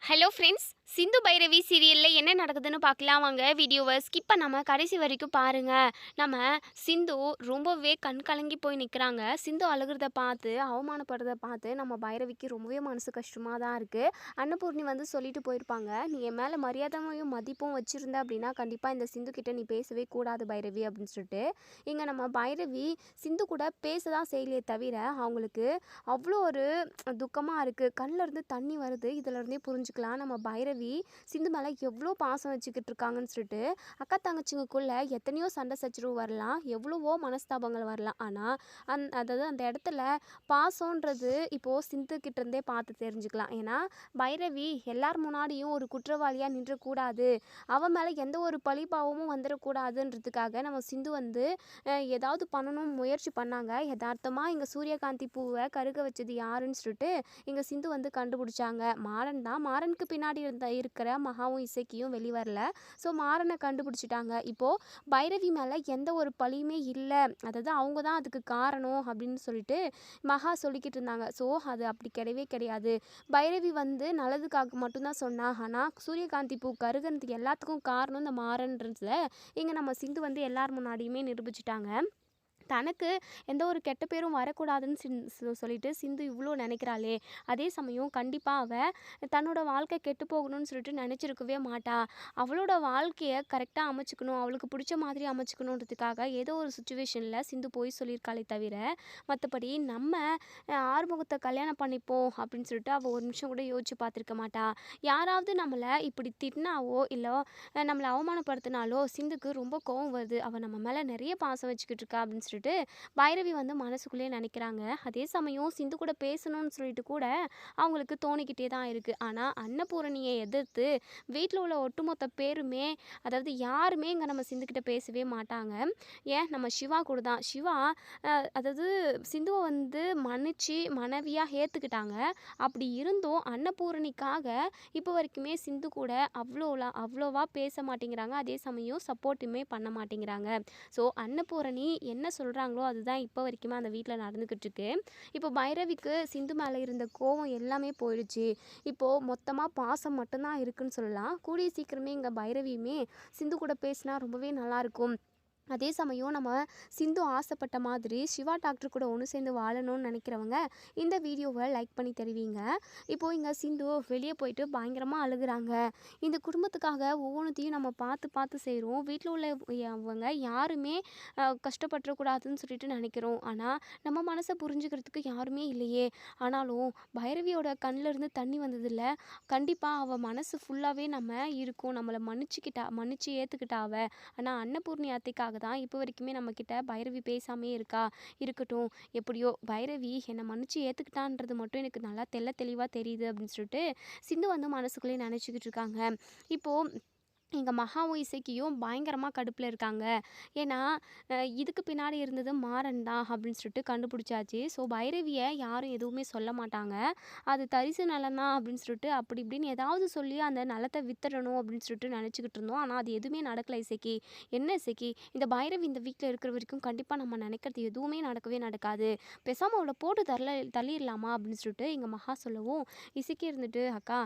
Hello friends, Sindhu Bhairavi சீரியல்ல என்ன நடக்குதுன்னு பார்க்கலாம் வாங்க. வீடியோவை ஸ்கிப் பண்ணாம கடைசி வரைக்கும் பாருங்க. நம்ம சிந்து ரொம்பவே கண் கலங்கி போய் நிற்கிறாங்க. சிந்து அழுகிறத பார்த்து, அவமானப்படுறத பார்த்து நம்ம பைரவிக்கு ரொம்பவே மனசு கஷ்டமாக தான் இருக்குது. அன்னபூர்ணி வந்து சொல்லிட்டு போயிருப்பாங்க, நீ என் மேலே மரியாதையும் மதிப்பும் வச்சுருந்த அப்படின்னா கண்டிப்பாக இந்த சிந்து கிட்ட நீ பேசவே கூடாது பைரவி அப்படின்னு சொல்லிட்டு. இங்கே நம்ம பைரவி சிந்து கூட பேச தான் செய்யலையே தவிர அவங்களுக்கு அவ்வளோ ஒரு துக்கமாக இருக்குது. கண்ணில் இருந்து தண்ணி வருது. இதிலருந்தே புரிஞ்சுக்கலாம் நம்ம பைரவி சிந்து மேலே எவ்வளோ பாசம் வச்சுக்கிட்டு இருக்காங்கன்னு சொல்லிட்டு. அக்கா தங்கச்சிங்களுக்குள்ளே எத்தனையோ சண்டை சச்சரவு வரலாம், எவ்வளவோ மனஸ்தாபங்கள் வரலாம். ஆனால் அதாவது அந்த இடத்துல பாசம்ன்றது இப்போது சிந்து கிட்டேருந்தே பார்த்து தெரிஞ்சுக்கலாம். ஏன்னா பைரவி எல்லார் முன்னாடியும் ஒரு குற்றவாளியாக நின்றக்கூடாது, அவன் மேலே எந்த ஒரு பழிபாவமும் வந்துடக்கூடாதுன்றதுக்காக நம்ம சிந்து வந்து ஏதாவது பண்ணணும் முயற்சி பண்ணாங்க. யதார்த்தமாக இங்கே சூரியகாந்தி பூவை கருக வச்சது யாருன்னு சொல்லிட்டு இங்கே சிந்து வந்து கண்டுபிடிச்சாங்க. மாறன் தான். மாறனுக்கு பின்னாடி இருக்கிற மகாவும் இசைக்கியும் வெளிவரல. ஸோ மாறனை கண்டுபிடிச்சிட்டாங்க. இப்போது பைரவி மேலே எந்த ஒரு பழியுமே இல்லை, அதாவது அவங்க தான் அதுக்கு காரணம் அப்படின்னு சொல்லிட்டு மகா சொல்லிக்கிட்டு இருந்தாங்க. ஸோ அது அப்படி கிடையவே கிடையாது. பைரவி வந்து நல்லதுக்காக மட்டும்தான் சொன்னா. ஆனால் சூரியகாந்தி பூ கருகிறதுக்கு எல்லாத்துக்கும் காரணம் இந்த மாறன்றதுல இங்கே நம்ம சிந்து வந்து எல்லார் முன்னாடியுமே நிரூபிச்சிட்டாங்க. தனக்கு எந்த ஒரு கெட்ட பேரும் வரக்கூடாதுன்னு சொல்லிட்டு சிந்து இவ்வளோ நினைக்கிறாளே, அதே சமயம் கண்டிப்பாக அவள் தன்னோட வாழ்க்கை கெட்டு போகணும்னு சொல்லிட்டு நினச்சிருக்கவே மாட்டா. அவளோட வாழ்க்கையை கரெக்டாக அமைச்சுக்கணும், அவளுக்கு பிடிச்ச மாதிரி அமைச்சுக்கணுன்றதுக்காக ஏதோ ஒரு சுச்சுவேஷனில் சிந்து போய் சொல்லியிருக்காளே தவிர, மற்றபடி நம்ம ஆறுமுகத்தை கல்யாணம் பண்ணிப்போம் அப்படின்னு சொல்லிட்டு அவள் ஒரு நிமிஷம் கூட யோசிச்சு பார்த்துருக்க மாட்டா. யாராவது நம்மளை இப்படி திட்டினாவோ இல்லை நம்மளை அவமானப்படுத்தினாலோ சிந்துக்கு ரொம்ப கோவம் வருது. அவள் நம்ம மேலே நிறைய பாசம் வச்சுக்கிட்டு இருக்கா அப்படின்னு சொல்லிட்டு பைரவி வந்து மனசுக்குள்ளேயே நினைக்கிறாங்க. அதே சமயம் சிந்து கூட பேசணும்னு சொல்லிட்டு கூட அவங்களுக்கு தோணிக்கிட்டே தான் இருக்குது. ஆனால் அன்னபூரணியை எதிர்த்து வீட்டில் உள்ள ஒட்டுமொத்த பேருமே, அதாவது யாருமே இங்கே நம்ம சிந்துக்கிட்ட பேசவே மாட்டாங்க. ஏன் நம்ம சிவா கூட தான். சிவா அதாவது சிந்துவை வந்து மன்னிச்சு மனைவியாக ஏற்றுக்கிட்டாங்க. அப்படி இருந்தும் அன்னபூரணிக்காக இப்போ வரைக்குமே சிந்து கூட அவ்வளோவா பேச மாட்டேங்கிறாங்க. அதே சமயம் சப்போர்ட்டுமே பண்ண மாட்டேங்கிறாங்க. ஸோ அன்னபூரணி என்ன சொல்கிறாங்களோ அதுதான் இப்போ வரைக்குமே அந்த வீட்டில் நடந்துக்கிட்டு இருக்கு. இப்போ பைரவிக்கு சிந்து மேலே இருந்த கோவம் எல்லாமே போயிடுச்சு. இப்போது மொத்தமாக பாசம் மட்டும்தான் இருக்குன்னு சொல்லலாம். கூடிய சீக்கிரமே இங்கே பைரவியுமே சிந்து கூட பேசினா ரொம்பவே நல்லாயிருக்கும். அதே சமயம் நம்ம சிந்து ஆசைப்பட்ட மாதிரி சிவா டாக்டர் கூட ஒன்று சேர்ந்து வாழணும்னு நினைக்கிறவங்க இந்த வீடியோவை லைக் பண்ணி தருவீங்க. இப்போது இங்கே சிந்து வெளியே போயிட்டு பயங்கரமாக அழுகுறாங்க. இந்த குடும்பத்துக்காக ஒவ்வொன்றுத்தையும் நம்ம பார்த்து பார்த்து செய்கிறோம். வீட்டில் உள்ள அவங்க யாருமே கஷ்டப்பட்டுறக்கூடாதுன்னு சொல்லிட்டு நினைக்கிறோம். ஆனால் நம்ம மனசை புரிஞ்சுக்கிறதுக்கு யாருமே இல்லையே. ஆனாலும் பைரவியோட கண்ணில் இருந்து தண்ணி வந்ததில்ல. கண்டிப்பாக அவள் மனசு ஃபுல்லாகவே நம்ம இருக்கோம், நம்மளை மன்னிச்சு ஏற்றுக்கிட்டா அவள். ஆனால் அன்னபூர்ணி அத்தைக்காக தான் இப்போ வரைக்குமே நம்மக்கிட்ட பைரவி பேசாமே இருக்கட்டும், எப்படியோ பைரவி என்னை மன்னிச்சு ஏற்றுக்கிட்டான்றது மட்டும் எனக்கு நல்லா தெளிவாக தெரியுது அப்படின்னு சொல்லிட்டு சிந்து வந்து மனசுக்குள்ளே நினச்சிக்கிட்டு இருக்காங்க. இப்போது எங்கள் மகாவும் இசைக்கியும் பயங்கரமாக கடுப்பில் இருக்காங்க. ஏன்னா இதுக்கு பின்னாடி இருந்தது மாறன் தான் அப்படின்னு சொல்லிட்டு கண்டுபிடிச்சாச்சு. ஸோ பைரவியை யாரும் எதுவுமே சொல்ல மாட்டாங்க. அது தரிசு நிலம் தான் அப்படின்னு சொல்லிட்டு அப்படி இப்படின்னு ஏதாவது சொல்லி அந்த நிலத்தை வித்துடணும் அப்படின்னு சொல்லிட்டு நினச்சிக்கிட்டு இருந்தோம். ஆனால் அது எதுவுமே நடக்கலை இசைக்கு. என்ன இசைக்கு, இந்த பைரவி இந்த வீட்டில் இருக்கிற வரைக்கும் கண்டிப்பாக நம்ம நினைக்கிறது எதுவுமே நடக்கவே நடக்காது. பேசாமல் அவளை போட்டு தள்ளிடலாமா அப்படின்னு சொல்லிட்டு எங்கள் மகா சொல்லவும் இசைக்கு இருந்துட்டு, அக்கா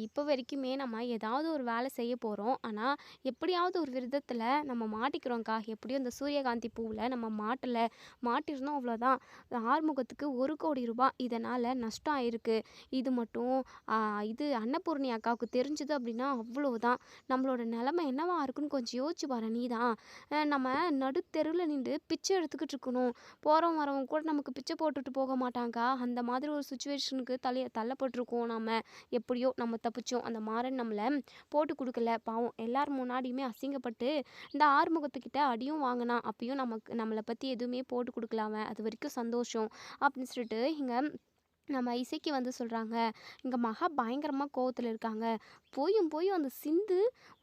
இப்போ வரைக்குமே நம்ம ஏதாவது ஒரு வேலை செய்ய போகிறோம். ஆனால் எப்படியாவது ஒரு விதத்தில் நம்ம மாட்டிக்கிறோங்க்கா. எப்படியும் இந்த சூரியகாந்தி பூவில் நம்ம மாட்டிருந்தோம் அவ்வளோதான். ஆறுமுகத்துக்கு 1,00,00,000 ரூபாய் இதனால் நஷ்டம் ஆயிருக்கு. இது மட்டும் இது அன்னபூர்ணி அக்காவுக்கு தெரிஞ்சுது அப்படின்னா அவ்வளோதான். நம்மளோட நிலமை என்னவா இருக்குன்னு கொஞ்சம் யோசிச்சு பாரு நீ தான். நம்ம நடுத்தெருவில் நின்று பிச்சை எடுத்துக்கிட்டு இருக்கணும். போகிறவங்க வரவங்க கூட நமக்கு பிச்சை போட்டுட்டு போக மாட்டாங்க்கா. அந்த மாதிரி ஒரு சுச்சுவேஷனுக்கு தள்ளப்பட்டிருக்கோம் நம்ம. எப்படியோ நம்ம தப்பிச்சோம். அந்த மாறன் நம்மளை போட்டு கொடுக்கல பாவம். எல்லார் முன்னாடியுமே அசிங்கப்பட்டு இந்த ஆறுமுகத்துக்கிட்ட அடியும் வாங்கினான். அப்பயும் நம்மளை பற்றி எதுவுமே போட்டு கொடுக்கலாம. அது வரைக்கும் சந்தோஷம் அப்படின்னு சொல்லிட்டு இங்கே நம்ம இசைக்கு வந்து சொல்கிறாங்க. இங்கே மகா பயங்கரமாக கோவத்தில் இருக்காங்க. போயும் அந்த சிந்து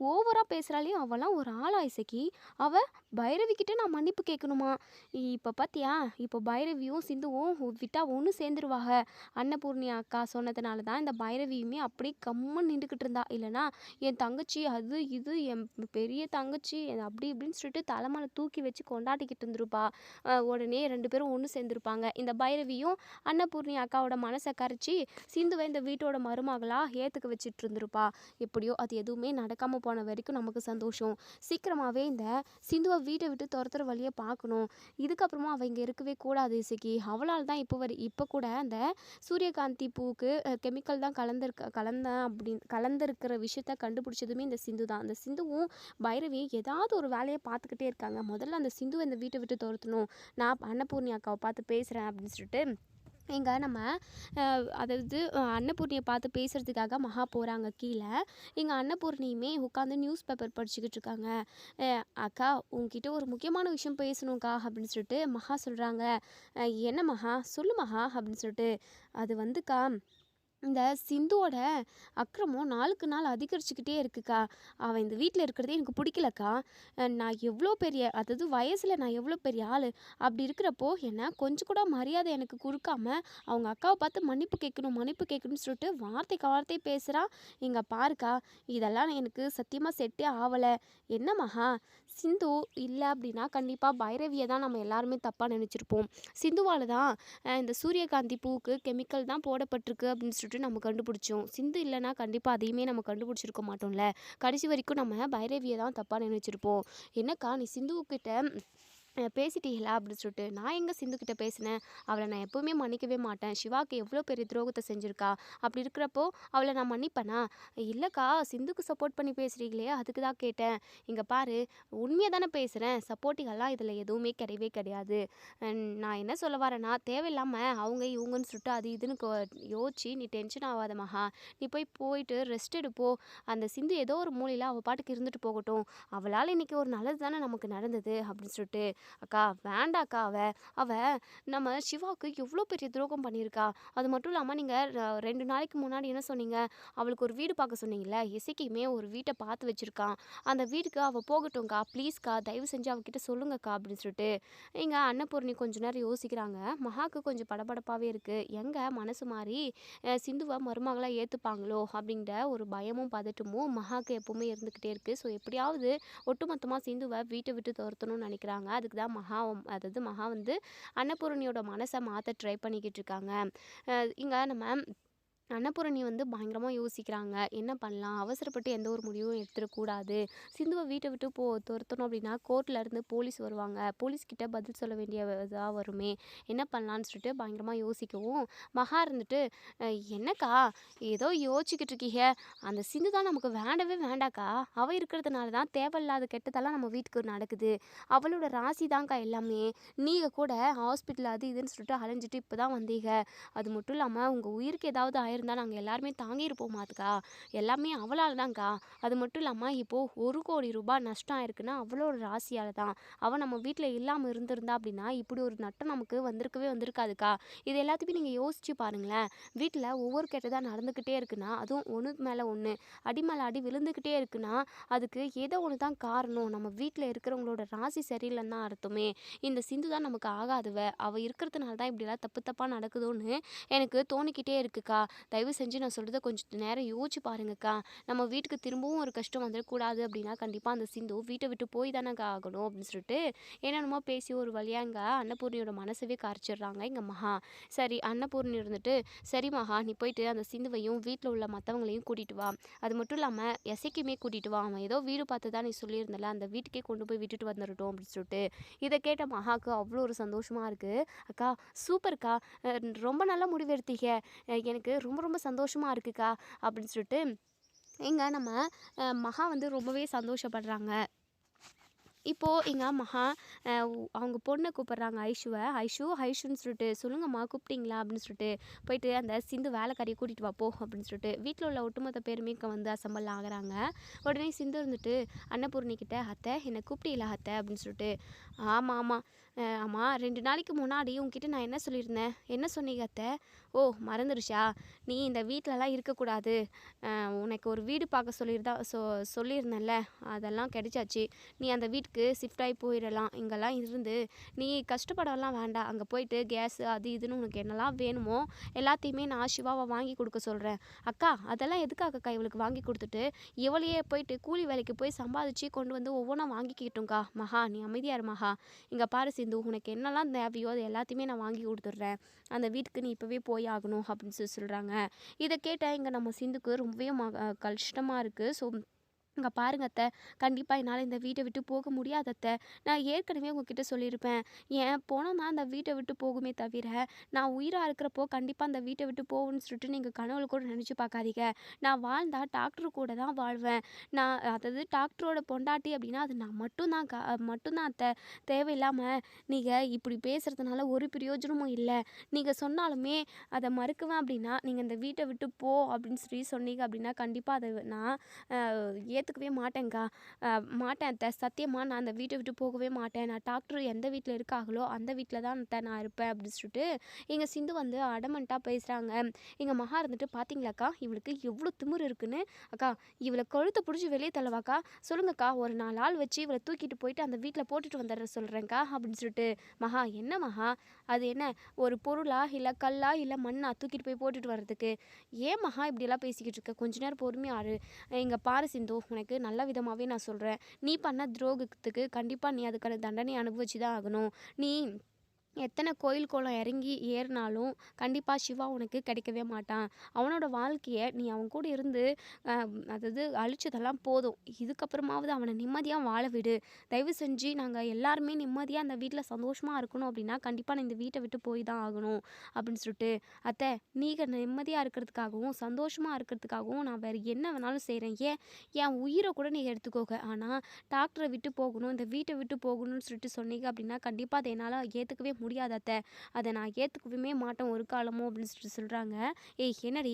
ஓவராக பேசுகிறாளே, அவளாம் ஒரு ஆளா இசைக்கு? அவள் பைரவிக்கிட்ட நான் மன்னிப்பு கேட்கணுமா? இப்போ பார்த்தியா, இப்போ பைரவியும் சிந்துவும் விட்டா ஒன்று சேர்ந்துருவாங்க. அன்னபூர்ணி அக்கா சொன்னதுனால தான் இந்த பைரவியுமே அப்படியே கம்முன்னு நின்றுக்கிட்டு இருந்தா. இல்லைனா என் தங்கச்சி அது இது என் பெரிய தங்கச்சி அப்படி இப்படின்னு சொல்லிட்டு தலைமையில தூக்கி வச்சு கொண்டாடிக்கிட்டு இருந்திருப்பா. உடனே 2 பேரும் ஒன்று சேர்ந்துருப்பாங்க. இந்த பைரவியும் அன்னபூர்ணி அக்காவோட அன்னபூர்ணியோட மனசை கரைச்சி சிந்துவை இந்த வீட்டோட மருமகளாக ஏற்றுக்க வச்சுட்டு இருந்திருப்பா. எப்படியோ அது எதுவுமே நடக்காமல் போன வரைக்கும் நமக்கு சந்தோஷம். சீக்கிரமாகவே இந்த சிந்துவை வீட்டை விட்டு துரத்துற வழியை பார்க்கணும். இதுக்கப்புறமா அவள் இங்கே இருக்கவே கூடாது இசைக்கு. அவளால் தான் இப்போ கூட அந்த சூரியகாந்தி பூவுக்கு கெமிக்கல் தான் கலந்துருக்கிற விஷயத்த கண்டுபிடிச்சதுமே இந்த சிந்து தான். அந்த சிந்துவும் பைரவி ஏதாவது ஒரு வேலையை பார்த்துக்கிட்டே இருக்காங்க. முதல்ல அந்த சிந்துவை இந்த வீட்டை விட்டு துரத்தணும். நான் அன்னபூர்ணி அக்காவை பார்த்து பேசுகிறேன் அப்படின்னு சொல்லிட்டு இங்கே நம்ம அதாவது அன்னபூர்ணியை பார்த்து பேசுகிறதுக்காக மகா போகிறாங்க கீழே. இங்கே அன்னபூர்ணியுமே உட்காந்து நியூஸ் பேப்பர் படிச்சுக்கிட்டு இருக்காங்க. அக்கா உங்ககிட்ட ஒரு முக்கியமான விஷயம் பேசணும்க்கா அப்படின்னு சொல்லிட்டு மகா சொல்கிறாங்க. என்ன மகா சொல்லு மகா அப்படின்னு சொல்லிட்டு. அது வந்துக்கா இந்த சிந்துவோட அக்கிரமம் நாளுக்கு நாள் அதிகரிச்சுக்கிட்டே இருக்குக்கா. அவன் இந்த வீட்டில் இருக்கிறதே எனக்கு பிடிக்கலக்கா. நான் எவ்வளோ பெரிய அதாவது வயசில் நான் எவ்வளோ பெரிய ஆள். அப்படி இருக்கிறப்போ என்ன கொஞ்சம் கூட மரியாதை எனக்கு கொடுக்காம அவங்க அக்காவை பார்த்து மன்னிப்பு கேட்கணும்னு சொல்லிட்டு வார்த்தைக்கு வார்த்தை பேசுகிறான். இங்கே பாருக்கா இதெல்லாம் எனக்கு சத்தியமாக செட்டே ஆகலை. என்ன மகா சிந்து இல்லை அப்படின்னா கண்டிப்பாக பைரவியை தான் நம்ம எல்லாருமே தப்பாக நினச்சிருப்போம். சிந்துவால் தான் இந்த சூரியகாந்தி பூவுக்கு கெமிக்கல் தான் போடப்பட்டிருக்கு அப்படின்னு சொல்லிட்டு நம்ம கண்டுபிடிச்சோம். சிந்து இல்லைன்னா கண்டிப்பாக அதையுமே நம்ம கண்டுபிடிச்சிருக்க மாட்டோம்ல. கடைசி வரைக்கும் நம்ம பைரவியை தான் தப்பாக நினச்சிருப்போம். என்னக்கா நீ சிந்துக்கிட்ட பேசிட்டீங்களா அப்படின்னு சொல்லிட்டு. நான் எங்கே சிந்துக்கிட்ட பேசினேன்? அவளை நான் எப்போவுமே மன்னிக்கவே மாட்டேன். சிவாக்கு எவ்வளோ பெரிய துரோகத்தை செஞ்சுருக்கா. அப்படி இருக்கிறப்போ அவளை நான் மன்னிப்பேனா? இல்லைக்கா சிந்துக்கு சப்போர்ட் பண்ணி பேசுகிறீங்களே அதுக்கு தான் கேட்டேன். இங்கே பாரு உண்மையாக தானே பேசுகிறேன். சப்போர்ட்டிங்கெல்லாம் இதில் எதுவுமே கிடையவே கிடையாது. நான் என்ன சொல்ல வரேன்னா தேவையில்லாமல் அவங்க இவங்கன்னு சொல்லிட்டு அது இதுன்னு யோசிச்சு நீ டென்ஷன் ஆகாத மகா. நீ போயிட்டு ரெஸ்ட் எடுப்போ. அந்த சிந்து ஏதோ ஒரு மூலையில் அவள் பாட்டுக்கு இருந்துட்டு போகட்டும். அவளால் இன்றைக்கி ஒரு நல்லது தானே நமக்கு நடந்தது அப்படின்னு சொல்லிட்டு. அக்கா வேண்டாக்கா அவ நம்ம சிவாவுக்கு எவ்வளோ பெரிய துரோகம் பண்ணியிருக்கா. அது மட்டும் இல்லாமல் நீங்கள் 2 நாளைக்கு முன்னாடி என்ன சொன்னீங்க? அவளுக்கு ஒரு வீடு பார்க்க சொன்னீங்கல்ல. இசைக்குமே ஒரு வீட்டை பார்த்து வச்சுருக்கான். அந்த வீட்டுக்கு அவள் போகட்டும்க்கா ப்ளீஸ்க்கா தயவு செஞ்சு அவகிட்ட சொல்லுங்கக்கா அப்படின்னு சொல்லிட்டு இங்கே அன்னபூர்ணி கொஞ்ச நேரம் யோசிக்கிறாங்க. மகாவுக்கு கொஞ்சம் படபடப்பாகவே இருக்குது. எங்கே மனசு மாறி சிந்துவை மருமகளாக ஏற்றுப்பாங்களோ அப்படிங்கிற ஒரு பயமும் பதட்டமும் மகாவுக்கு எப்போவுமே இருந்துக்கிட்டே இருக்குது. ஸோ எப்படியாவது ஒட்டுமொத்தமாக சிந்துவை வீட்டை விட்டு துரத்தணும்னு நினைக்கிறாங்க. அதுக்கு தான் மகா வந்து அன்னபூரணியோட மனசை மாற்ற ட்ரை பண்ணிக்கிட்டு இருக்காங்க. இங்கே நம்ம அன்னபூரணி வந்து பயங்கரமாக யோசிக்கிறாங்க. என்ன பண்ணலாம்? அவசரப்பட்டு எந்த ஒரு முடிவும் எடுத்துடக்கூடாது. சிந்துவை வீட்டை விட்டு துரத்தணும் அப்படின்னா கோர்ட்லேருந்து போலீஸ் வருவாங்க. போலீஸ்கிட்ட பதில் சொல்ல வேண்டிய இதாக வருமே. என்ன பண்ணலான்னு சொல்லிட்டு பயங்கரமாக யோசிக்கவும் மகா இருந்துட்டு என்னக்கா ஏதோ யோசிச்சுக்கிட்டு இருக்கீங்க. அந்த சிந்து தான் நமக்கு வேண்டவே வேண்டாக்கா. அவள் இருக்கிறதுனால தான் தேவையில்லாத கெட்டதெல்லாம் நம்ம வீட்டுக்கு நடக்குது. அவளோட ராசி தான்க்கா எல்லாமே. நீங்கள் கூட ஹாஸ்பிட்டல் அது இதுன்னு சொல்லிட்டு அலைஞ்சிட்டு இப்போ தான் வந்தீங்க. அது மட்டும் இல்லாமல் உங்கள் உயிருக்கு ஏதாவது ஆயிருந்தால் நாங்கள் எல்லாருமே தாங்கியிருப்போமாதுக்கா. எல்லாமே அவளால் தான்க்கா. அது மட்டும் இல்லாமல் இப்போது 1 கோடி ரூபாய் நஷ்டம் ஆயிருக்குன்னா அவளோட ராசியால் தான். அவள் நம்ம வீட்டில் இல்லாமல் இருந்திருந்தா அப்படின்னா இப்படி ஒரு நட்டம் நமக்கு வந்திருக்காதுக்கா. இது எல்லாத்தையுமே நீங்கள் யோசிச்சு பாருங்களேன். வீட்டில் ஒவ்வொரு கெட்டதாக நடந்துக்கிட்டே இருக்குன்னா அதுவும் ஒன்றுக்கு மேலே ஒன்று அடி மேலே அடி விழுந்துக்கிட்டே இருக்குன்னா அதுக்கு ஏதோ ஒன்று தான் காரணம். நம்ம வீட்டில் இருக்கிறவங்களோட ராசி சரியில்லைன்னு தான் அர்த்தமே. இந்த சிந்து தான் நமக்கு ஆகாதுவ. அவள் இருக்கிறதுனால தான் இப்படிலாம் தப்பாக நடக்குதோன்னு எனக்கு தோணிக்கிட்டே இருக்குக்கா. தயவு செஞ்சு நான் சொல்கிறத கொஞ்சம் நேரம் யோசிச்சு பாருங்கக்கா. நம்ம வீட்டுக்கு திரும்பவும் ஒரு கஷ்டம் வந்துடக்கூடாது அப்படின்னா கண்டிப்பாக அந்த சிந்து வீட்டை விட்டு போய் தானேக்கா ஆகணும் அப்படின்னு சொல்லிட்டு என்னென்னமோ பேசி ஒரு வழியாக இங்கே அன்னபூர்ணியோட மனசவே கரைச்சிடுறாங்க இங்கே மகா. சரி அன்னபூர்ணி இருந்துட்டு சரி மகா நீ போயிட்டு அந்த சிந்துவையும் வீட்டில் உள்ள மற்றவங்களையும் கூட்டிகிட்டு வா. அது மட்டும் இல்லாமல் எசைக்குமே கூட்டிகிட்டு வா. அவன் ஏதோ வீடு பார்த்து தான் நீ சொல்லியிருந்தல அந்த வீட்டுக்கே கொண்டு போய் விட்டுட்டு வந்துடட்டும் அப்படின்னு சொல்லிட்டு இதை கேட்ட மகாவுக்கு அவ்வளோ ஒரு சந்தோஷமாக இருக்குது. அக்கா சூப்பர்க்கா ரொம்ப நல்லா முடிவு எடுத்தீங்க. எனக்கு ரொம்ப ரொம்ப சந்தோஷமாக இருக்குக்கா அப்படின்னு சொல்லிட்டு இங்கே நம்ம மகா வந்து ரொம்பவே சந்தோஷப்படுறாங்க. இப்போது எங்கள் மகா அவங்க பொண்ணை கூப்பிட்றாங்க ஐஷுன்னு சொல்லிட்டு சொல்லுங்கம்மா கூப்பிட்டீங்களா அப்படின்னு சொல்லிட்டு போயிட்டு அந்த சிந்து வேலைக்காரியை கூட்டிகிட்டு வா போ அப்படின்னு சொல்லிட்டு வீட்டில் உள்ள ஒட்டுமொத்த பேருமே வந்து அசம்பல் ஆகுறாங்க. உடனே சிந்து இருந்துட்டு அன்னபூர்ணிக்கிட்ட அத்தை என்னை கூப்பிட்டீங்களா அத்தை அப்படின்னு சொல்லிட்டு ஆமாம் 2 நாளைக்கு முன்னாடி உங்ககிட்ட நான் என்ன சொல்லியிருந்தேன்? என்ன சொன்னீங்க அத்தை? ஓ மறந்துருச்சா? நீ இந்த வீட்டிலலாம் இருக்கக்கூடாது. உனக்கு ஒரு வீடு பார்க்க சொல்லியிருந்தேன்ல அதெல்லாம் கிடைச்சாச்சு. நீ அந்த வீட்டுக்கு ஷிஃப்ட் ஆகி போயிடலாம். இங்கெல்லாம் இருந்து நீ கஷ்டப்படலாம் வேண்டாம். அங்கே போயிட்டு கேஸு அது இதுன்னு உனக்கு என்னெல்லாம் வேணுமோ எல்லாத்தையுமே நான் சிவாவை வாங்கி கொடுக்க சொல்கிறேன். அக்கா அதெல்லாம் எதுக்காகக்கா இவளுக்கு வாங்கி கொடுத்துட்டு இவளையே போயிட்டு கூலி வேலைக்கு போய் சம்பாதிச்சு கொண்டு வந்து ஒவ்வொன்றா வாங்கிக்கிட்டோங்க்கா. மகா நீ அமைதியார் மகா. இங்கே பாரு சிந்து, உனக்கு என்னலாம் தேவையோ அது எல்லாத்தையுமே நான் வாங்கி கொடுத்துட்றேன். அந்த வீட்டுக்கு நீ இப்போவே போய் ஆகணும் அப்படின்னு சொல்கிறாங்க. இதை கேட்டால் இங்கே நம்ம சிந்துக்கு ரொம்பவே கஷ்டமாக இருக்குது. ஸோ இங்கே பாருங்க அத்தை, கண்டிப்பாக என்னால் இந்த வீட்டை விட்டு போக முடியாது அத்தை. நான் ஏற்கனவே உங்ககிட்ட சொல்லியிருப்பேன். ஏன் போனால் தான் அந்த வீட்டை விட்டு போகுமே தவிர, நான் உயிராக இருக்கிறப்போ கண்டிப்பாக அந்த வீட்டை விட்டு போகும்னு சொல்லிட்டு நீங்கள் கனவுல கூட நினச்சி பார்க்காதீங்க. நான் வாழ்ந்தா டாக்டர் கூட தான் வாழ்வேன். நான் அதாவது டாக்டரோட பொண்டாட்டி அப்படின்னா அது நான் மட்டும்தான் அத்தை. தேவையில்லாமல் நீங்கள் இப்படி பேசுகிறதுனால ஒரு பிரயோஜனமும் இல்லை. நீங்கள் சொன்னாலுமே அதை மறுக்குவேன் அப்படின்னா, நீங்கள் இந்த வீட்டை விட்டு போ அப்படின்னு சொல்லி சொன்னீங்க அப்படின்னா, கண்டிப்பாக அதை நான் ஏற்றுக்கவே மாட்டேங்க்கா. மாட்டேன் அத்தை, சத்தியமாக நான் அந்த வீட்டை விட்டு போகவே மாட்டேன். நான் டாக்டர் எந்த வீட்டில் இருக்காங்களோ அந்த வீட்டில் தான் அத்தை நான் இருப்பேன் அப்படின்னு சொல்லிட்டு எங்கள் சிந்து வந்து அடமண்ட்டாக பேசுகிறாங்க. எங்கள் மகா இருந்துட்டு, பார்த்தீங்களாக்கா இவளுக்கு எவ்வளோ திமிரு இருக்குன்னு. அக்கா இவளை கழுத்தை பிடிச்சி வெளியே தள்ளவாக்கா, சொல்லுங்கக்கா ஒரு 4 ஆள் வச்சு இவளை தூக்கிட்டு போயிட்டு அந்த வீட்டில் போட்டுட்டு வந்துடுற சொல்கிறேங்க்கா அப்படின்னு சொல்லிட்டு. மகா, என்ன மகா, அது என்ன ஒரு பொருளா இல்லை கல்லா இல்லை மண்ணா தூக்கிட்டு போய் போட்டுட்டு வர்றதுக்கு? ஏன் மகா இப்படியெல்லாம் பேசிக்கிட்டு இருக்க? கொஞ்ச நேரம் பொறுமையாரு. இங்கே பாரு சிந்து, உனக்கு நல்ல விதமாகவே நான் சொல்கிறேன். நீ பண்ண துரோகத்துக்கு கண்டிப்பாக நீ அதுக்கான தண்டனை அனுபவிச்சு தான் ஆகணும். நீ எத்தனை கோயில் குளம் இறங்கி ஏறினாலும் கண்டிப்பாக சிவா உனக்கு கிடைக்கவே மாட்டான். அவனோட வாழ்க்கையை நீ அவன் கூட இருந்து அதாவது அழிச்சதெல்லாம் போதும். இதுக்கப்புறமாவது அவனை நிம்மதியாக வாழ விடு. தயவு செஞ்சு நாங்கள் எல்லாருமே நிம்மதியாக அந்த வீட்டில் சந்தோஷமாக இருக்கணும் அப்படின்னா கண்டிப்பாக நான் இந்த வீட்டை விட்டு போய் தான் ஆகணும் அப்படின்னு சொல்லிட்டு. அத்தை, நீங்கள் நிம்மதியாக இருக்கிறதுக்காகவும் சந்தோஷமாக இருக்கிறதுக்காகவும் நான் வேறு என்ன வேணாலும் செய்கிறேன். என் உயிரை கூட நீ எடுத்துக்கோங்க. ஆனால் டாக்டரை விட்டு போகணும், இந்த வீட்டை விட்டு போகணும்னு சொல்லிட்டு சொன்னீங்க அப்படின்னா கண்டிப்பாக அதை என்னால் ஏற்றுக்கவே முடியாது அத்தை. அதை நான் ஏற்றுக்கவே மாட்டேன் ஒரு காலமும் அப்படின்னு சொல்லிட்டு சொல்கிறாங்க. ஏய் என்னடி,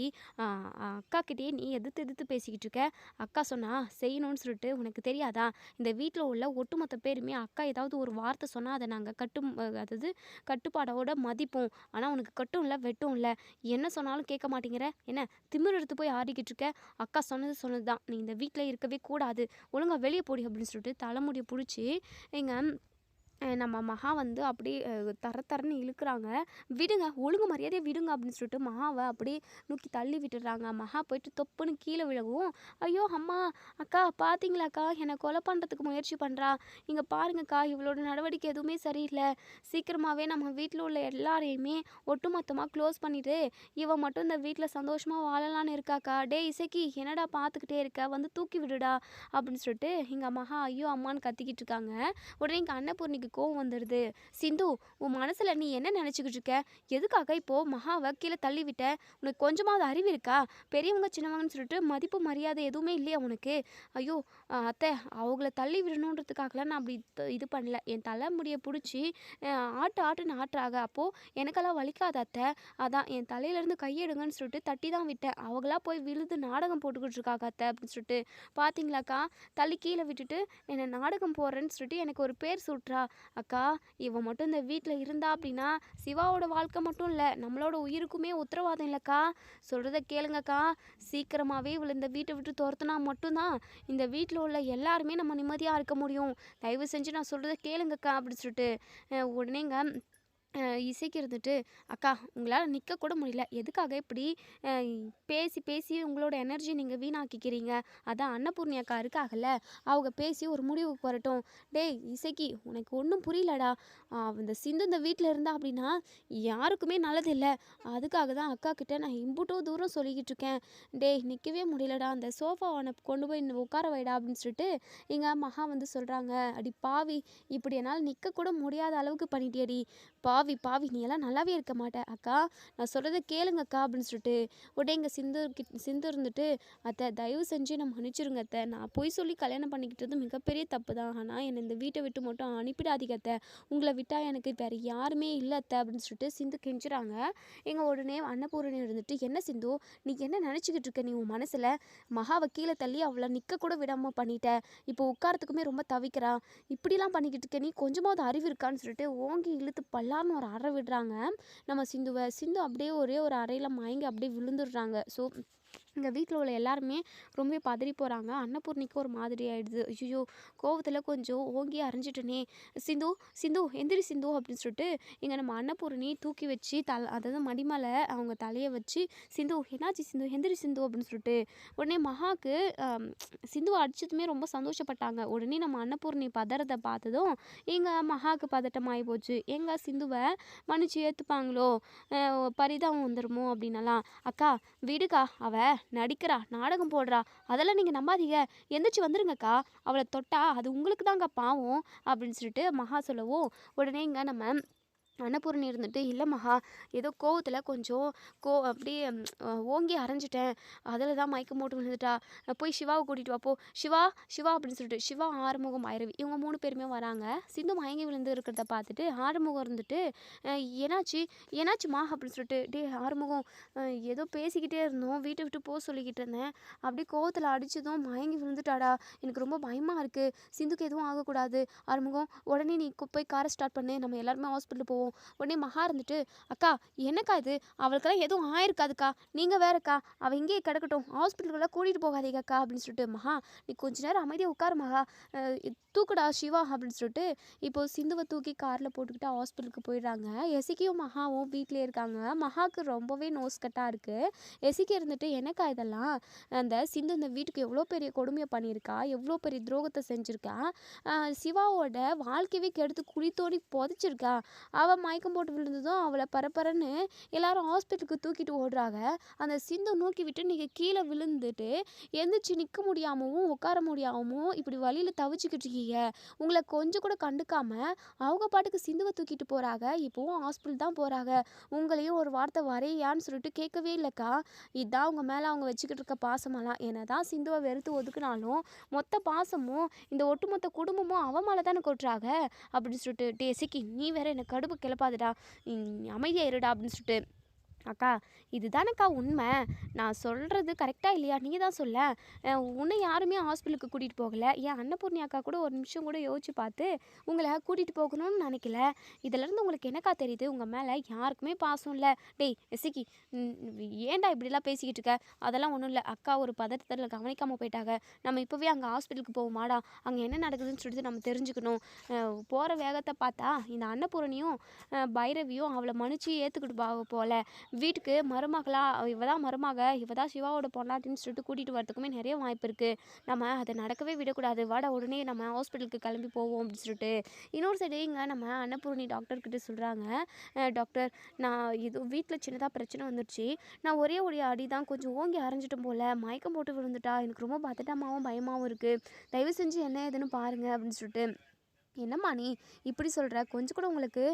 அக்காக்கிட்டே நீ எதிர்த்து பேசிக்கிட்டு இருக்க? அக்கா சொன்னா செய்யணும்னு சொல்லிட்டு உனக்கு தெரியாதா? இந்த வீட்டில் உள்ள ஒட்டுமொத்த பேருமே அக்கா ஏதாவது ஒரு வார்த்தை சொன்னால் அதை நாங்கள் அதாவது கட்டுப்பாடோட மதிப்போம். ஆனால் உனக்கு கட்டும் இல்லை வெட்டும் இல்லை. என்ன சொன்னாலும் கேட்க மாட்டேங்கிற. என்ன திமிர் எடுத்து போய் ஆடிக்கிட்டு இருக்க? அக்கா சொன்னது தான், நீ இந்த வீட்டில் இருக்கவே கூடாது, ஒழுங்கா வெளியே போடி அப்படின்னு சொல்லிட்டு தலைமுடியை பிடிச்சி எங்கள் நம்ம மகா வந்து அப்படியே தரன்னு இழுக்கிறாங்க. விடுங்க, ஒழுங்கு மரியாதையை விடுங்க அப்படின்னு சொல்லிட்டு மகாவை அப்படியே நூக்கி தள்ளி விட்டுடுறாங்க. மகா போயிட்டு தொப்புன்னு கீழே விழவும், ஐயோ அம்மா, அக்கா பார்த்தீங்களாக்கா என்னை கொலை பண்ணுறதுக்கு முயற்சி பண்ணுறா. இங்கே பாருங்கக்கா, இவளோட நடவடிக்கை எதுவுமே சரியில்லை. சீக்கிரமாகவே நம்ம வீட்டில் உள்ள எல்லாரையுமே ஒட்டுமொத்தமாக க்ளோஸ் பண்ணிவிட்டு இவன் மட்டும் இந்த வீட்டில் சந்தோஷமாக வாழலான்னு இருக்காக்கா. டே இசைக்கி, என்னடா பார்த்துக்கிட்டே இருக்க, வந்து தூக்கி விடுடா அப்படின்னு சொல்லிட்டு எங்கள் மகா ஐயோ அம்மான்னு கத்திக்கிட்டு இருக்காங்க. உடனே எங்கள் அன்னபூர்ணிக்கு கோவம் வந்துடுது. சிந்து, உன் மனசுல நீ என்ன நினச்சிக்கிட்டு இருக்க? எதுக்காக இப்போ மகாவை கீழே தள்ளி விட்ட? உனக்கு கொஞ்சமாவது அறிவு இருக்கா? பெரியவங்க சின்னவங்கன்னு சொல்லிட்டு மதிப்பு மரியாதை எதுவுமே இல்லையா உனக்கு? ஐயோ அத்தை, அவங்கள தள்ளி விடணுன்றதுக்காகலாம் நான் அப்படி இது பண்ணல. என் தலைமுடியை பிடிச்சி ஆட்டுன்னு ஆட்டுறாங்க. அப்போது எனக்கெல்லாம் வலிக்காத அத்தை. அதான் என் தலையிலேருந்து கையெடுங்கன்னு சொல்லிட்டு தட்டி தான் விட்டேன். அவங்களா போய் விழுது நாடகம் போட்டுக்கிட்டு இருக்காங்க அத்தை அப்படின்னு சொல்லிட்டு. பார்த்தீங்களாக்கா, தள்ளி கீழே விட்டுட்டு என்னை நாடகம் போடுறேன்னு சொல்லிட்டு எனக்கு ஒரு பேர் சுட்டுறா. அக்கா, இவன் மட்டும் இந்த வீட்டில் இருந்தா அப்படின்னா சிவாவோட வாழ்க்கை மட்டும் இல்லை, நம்மளோட உயிருக்குமே உத்தரவாதம் இல்லைக்கா. சொல்கிறத கேளுங்கக்கா. சீக்கிரமாகவே இவளை இந்த வீட்டை விட்டு துரத்துனா மட்டும்தான் இந்த வீட்டில் உள்ள எல்லாருமே நம்ம நிம்மதியாக இருக்க முடியும். தயவு செஞ்சு நான் சொல்கிறத கேளுங்கக்கா அப்படின்னு சொல்லிட்டு உடனேங்க இசைக்கு இருந்துட்டு, அக்கா உங்களால் நிற்க கூட முடியல, எதுக்காக இப்படி பேசி பேசி உங்களோட எனர்ஜி நீங்கள் வீணாக்கிக்கிறீங்க? அதான் அன்னபூர்ணி அக்கா இருக்காகல்ல, அவங்க பேசி ஒரு முடிவுக்கு வரட்டும். டேய் இசைக்கு, உனக்கு ஒன்றும் புரியலடா. இந்த சிந்து இந்த வீட்டில் இருந்தா அப்படின்னா யாருக்குமே நல்லது இல்லை. அதுக்காக தான் அக்கா கிட்ட நான் இம்புட்டோ தூரம் சொல்லிக்கிட்டு இருக்கேன். டேய் நிற்கவே முடியலடா, அந்த சோஃபாவை கொண்டு போய் உட்கார வைடா அப்படின்னு சொல்லிட்டு எங்கள் மகா வந்து சொல்கிறாங்க. அடி பாவி, இப்படி என்னால் நிற்க கூட முடியாத அளவுக்கு பண்ணிட்டியடி. பாவி நீ எல்லாம் நல்லாவே இருக்க மாட்டே. அக்கா நான் சொல்கிறத கேளுங்கக்கா அப்படின்னு சொல்லிட்டு உடனே எங்கள் சிந்து இருந்துட்டு, அத்தை தயவு செஞ்சு நான் மன்னிச்சிருங்க அத்தை. நான் பொய் சொல்லி கல்யாணம் பண்ணிக்கிட்டது மிகப்பெரிய தப்பு தான். ஆனால் என்னை இந்த வீட்டை விட்டு மட்டும் அனுப்பிடாதீங்க அத்தை. உங்களை விட்டால் எனக்கு வேறு யாருமே இல்லை அத்தை அப்படின்னு சொல்லிட்டு சிந்து கெஞ்சுறாங்க. எங்கள் உடனே அன்னபூரணி இருந்துட்டு, என்ன சிந்து நீ என்ன நினச்சிக்கிட்டு இருக்க? நீ உன் மனசில் மகாவை கீழே தள்ளி அவளை நிற்க கூட விடாமல் பண்ணிட்ட. இப்போ உட்காரத்துக்குமே ரொம்ப தவிக்கிறா. இப்படிலாம் பண்ணிக்கிட்டு இருக்க, நீ கொஞ்சமாவது அறிவு இருக்கான்னு சொல்லிட்டு ஓங்கி இழுத்து பல்லான்னு ஒரு அறை விடுறாங்க நம்ம சிந்து அப்படியே ஒரே ஒரு அறையில் மயங்கி அப்படியே விழுந்துடுறாங்க. ஸோ எங்கள் வீட்டில் உள்ள எல்லாருமே ரொம்பவே பதறி போகிறாங்க. அன்னபூர்ணிக்கு ஒரு மாதிரி ஆயிடுது. ஐயோ! கோவத்தில் கொஞ்சம் ஓங்கி அரைஞ்சிட்டனே. சிந்து சிந்து எந்திரி சிந்து அப்படின்னு சொல்லிட்டு இங்கே நம்ம அன்னபூர்ணி தூக்கி வச்சு அதாவது மடி மேலே அவங்க தலையை வச்சு, சிந்து என்னாச்சு சிந்து எந்திரி சிந்து அப்படின்னு சொல்லிட்டு உடனே மகாக்கு சிந்துவை அடிச்சதுமே ரொம்ப சந்தோஷப்பட்டாங்க. உடனே நம்ம அன்னபூர்ணி பதறதை பார்த்ததும் எங்கள் மகாக்கு பதட்டமாகி போச்சு. எங்கள் சிந்துவை மன்னிச்சு ஏற்றுப்பாங்களோ, பரிதாபம் வந்துடுமோ அப்படின்னலாம். அக்கா விடுக்கா, அவ நடிக்கிறா, நாடகம் போடுறா, அதெல்லாம் நீங்கள் நம்பாதீங்க, எந்திரிச்சு வந்துருங்கக்கா, அவளை தொட்டா அது உங்களுக்கு தாங்க பாவம் அப்படின்னு சொல்லிட்டு மகா சொல்லவும், உடனே இங்கே நம்ம அன்னபூரணி இருந்துட்டு, இல்லை மகா, ஏதோ கோவத்தில் கொஞ்சம் அப்படியே ஓங்கி அரைஞ்சிட்டேன், அதில் தான் மயக்கம் போட்டு விழுந்துட்டா, போய் சிவாவை கூட்டிகிட்டு வா போ, சிவா சிவா அப்படின்னு சொல்லிட்டு சிவா, ஆறுமுகம், பைரவி இவங்க 3 பேருமே வராங்க. சிந்து மயங்கி விழுந்து இருக்கிறத பார்த்துட்டு ஆறுமுகம் இருந்துட்டு, என்னாச்சு என்னாச்சுமா அப்படின்னு சொல்லிட்டு, டே ஆறுமுகம், ஏதோ பேசிக்கிட்டே இருந்தோம், வீட்டை விட்டு போக சொல்லிக்கிட்டு இருந்தேன், அப்படியே கோவத்தில் அடிச்சதும் மயங்கி விழுந்துட்டாடா, எனக்கு ரொம்ப பயமாக இருக்குது, சிந்துக்கு எதுவும் ஆகக்கூடாது ஆறுமுகம், உடனே நீ போய் காரை ஸ்டார்ட் பண்ணு, நம்ம எல்லாருமே ஹாஸ்பிட்டல் போவோம். உடனே மகா இருந்துட்டு, அக்கா என்னக்கா இது, அவளுக்கெல்லாம் எதுவும் ஆயிருக்காதுக்கா, நீங்கள் வேறக்கா, அவள் இங்கேயே கிடக்கட்டும், ஹாஸ்பிட்டலுக்கெல்லாம் கூட்டிகிட்டு போகாதீங்கக்கா அப்படின்னு சொல்லிட்டு, மகா நீ கொஞ்ச நேரம் அமைதியாக உட்காரு மகா, தூக்குடா சிவா அப்படின்னு சொல்லிட்டு இப்போது சிந்துவை தூக்கி காரில் போட்டுக்கிட்டு ஹாஸ்பிட்டலுக்கு போயிடுறாங்க. எசிக்கியும் மகாவும் வீட்டிலே இருக்காங்க. மகாவுக்கு ரொம்பவே நோஸ் கட்டாக இருக்குது. எசிக்கி இருந்துட்டு, என்னக்கா இதெல்லாம், அந்த சிந்து இந்த வீட்டுக்கு எவ்வளோ பெரிய கொடுமையை பண்ணியிருக்கா, எவ்வளோ பெரிய துரோகத்தை செஞ்சுருக்கா, சிவாவோட வாழ்க்கையவே கெடுத்து குழி தோண்டி புதைச்சிருக்கா, அவள் மயக்கம் போட்டு விழுந்ததும் அவளை பரபரன்னு எல்லாரும் ஹாஸ்பிட்டலுக்கு தூக்கிட்டு ஓடுறாங்க. அந்த சிந்து நூக்கி விட்டு நீங்கள் கீழே விழுந்துட்டு எந்திரிச்சு நிற்க முடியாமவும் உட்கார முடியாமவும் இப்படி வழியில் தவிச்சிக்கிட்டு இருக்கீங்க. உங்களை கொஞ்சம் கூட கண்டுக்காம அவங்க பாட்டுக்கு சிந்துவை தூக்கிட்டு போகிறாங்க. இப்போவும் ஹாஸ்பிட்டல் தான் போகிறாங்க. உங்களையும் ஒரு வார்த்தை வரையான்னு சொல்லிட்டு கேட்கவே இல்லைக்கா. இதுதான் அவங்க மேலே அவங்க வச்சுக்கிட்டு இருக்க பாசமெல்லாம். என்னதான் சிந்துவை வெறுத்து ஒதுக்குனாலும் மொத்த பாசமும் இந்த ஒட்டுமொத்த குடும்பமும் அவன் மேலே தானே கொட்டுறாங்க அப்படின்னு சொல்லிட்டு, டே சிக்கி நீ வேற எனக்கு கடுப்பு கிளப்பாதுடா, அமைதியாக இருடா அப்படின்னு சொல்லிட்டு, அக்கா இதுதானக்கா உண்மை, நான் சொல்கிறது கரெக்டாக இல்லையா, நீ தான் சொல்ல, உன்னை யாருமே ஹாஸ்பிட்டலுக்கு கூட்டிகிட்டு போகலை, ஏன் அன்னபூர்ணி அக்கா கூட ஒரு நிமிஷம் கூட யோசிச்சு பார்த்து உங்களை கூட்டிகிட்டு போகணும்னு நினைக்கல, இதிலேருந்து உங்களுக்கு என்னக்கா தெரியுது, உங்கள் மேலே யாருக்குமே பாசம் இல்லை. டேய் எசிக்கி, ஏன்டா இப்படிலாம் பேசிக்கிட்டு இருக்க, அதெல்லாம் ஒன்றும் இல்லை, அக்கா ஒரு பதட்டத்தில் கவனிக்காமல் போயிட்டாங்க, நம்ம இப்போவே அங்கே ஹாஸ்பிட்டலுக்கு போவோமாடா, அங்கே என்ன நடக்குதுன்னு சொல்லிட்டு நம்ம தெரிஞ்சுக்கணும், போகிற வேகத்தை பார்த்தா இந்த அன்னபூரணியும் பைரவியும் அவளை மன்னிச்சு ஏற்றுக்கிட்டு போல, வீட்டுக்கு மருமகளா இவ தான் மருமக, இவ தான் சிவாவோட பொண்டாட்டின்னு சொல்லிட்டு கூட்டிகிட்டு வரதுக்குமே நிறைய வாய்ப்பு இருக்குது, நம்ம அதை நடக்கவே விடக்கூடாது, வாடா உடனே நம்ம ஹாஸ்பிட்டலுக்கு கிளம்பி போவோம் அப்படின்னு சொல்லிட்டு. இன்னொரு சைடு இங்கே நம்ம அன்னபூர்ணி டாக்டர்கிட்ட சொல்கிறாங்க, டாக்டர் நான் இது வீட்டில் சின்னதாக பிரச்சனை வந்துடுச்சு, நான் ஒரே அடி தான் கொஞ்சம் ஓங்கி அரைஞ்சிட்டும் போல், மயக்கம் போட்டு விழுந்துட்டா, எனக்கு ரொம்ப பதட்டமாகவும் பயமாகவும் இருக்குது, தயவு செஞ்சு என்ன ஏதுன்னு பாருங்கள் அப்படின்னு சொல்லிட்டு. என்னம்மா நீ இப்படி சொல்கிற, கொஞ்சம் கூட உங்களுக்கு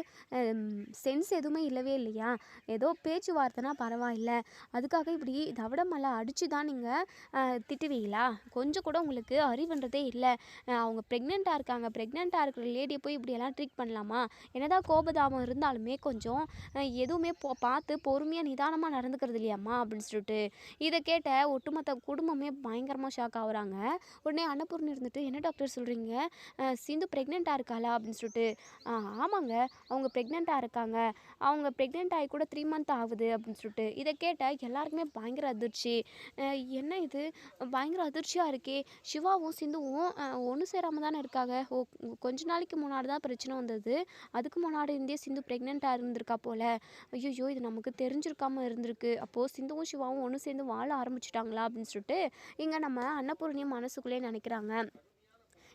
சென்ஸ் எதுவுமே இல்லவே இல்லையா, ஏதோ பேச்சுவார்த்தைனா பரவாயில்ல, அதுக்காக இப்படி தவிடமெல்லாம் அடித்து தான் நீங்கள் திட்டுவீங்களா, கொஞ்சம் கூட உங்களுக்கு அறிவுன்றதே இல்லை, அவங்க ப்ரெக்னெண்ட்டாக இருக்காங்க, ப்ரெக்னெண்ட்டாக இருக்கிற லேடியை போய் இப்படியெல்லாம் ட்ரீட் பண்ணலாமா, என்னதான் கோபதாபம் இருந்தாலுமே கொஞ்சம் எதுவுமே பார்த்து பொறுமையாக நிதானமாக நடந்துக்கிறது இல்லையாம்மா அப்படின்னு சொல்லிட்டு. இதை கேட்ட ஒட்டுமொத்த குடும்பமே பயங்கரமாக ஷாக் ஆகுறாங்க. உடனே அன்னபூர்ணி இருந்துட்டு, என்ன டாக்டர் சொல்கிறீங்க, சிந்து ப்ரெக்னெண்ட்டாக இருக்காளா அப்படின்னு சொல்லிட்டு. ஆமாங்க, அவங்க ப்ரெக்னெண்ட்டாக இருக்காங்க, அவங்க ப்ரெக்னென்ட் ஆகி கூட 3 மந்த் ஆகுது அப்படின்னு சொல்லிட்டு. இதை கேட்ட எல்லாருக்குமே பயங்கர அதிர்ச்சி. என்ன இது பயங்கர அதிர்ச்சியாக இருக்கே, சிவாவும் சிந்துவும் ஒன்று சேராமல் தானே இருக்காங்க, கொஞ்ச நாளைக்கு முன்னாடி தான் பிரச்சனை வந்தது, அதுக்கு முன்னாடி இருந்தே சிந்து ப்ரெக்னெண்ட்டாக இருந்திருக்கா போல், ஐயோ இது நமக்கு தெரிஞ்சிருக்காமல் இருந்திருக்கு, அப்போது சிந்துவும் சிவாவும் ஒன்று சேர்ந்து வாழ ஆரம்பிச்சிட்டாங்களா அப்படின்னு சொல்லிட்டு இங்கே நம்ம அன்னபூர்ணியும் மனசுக்குள்ளே நினைக்கிறாங்க.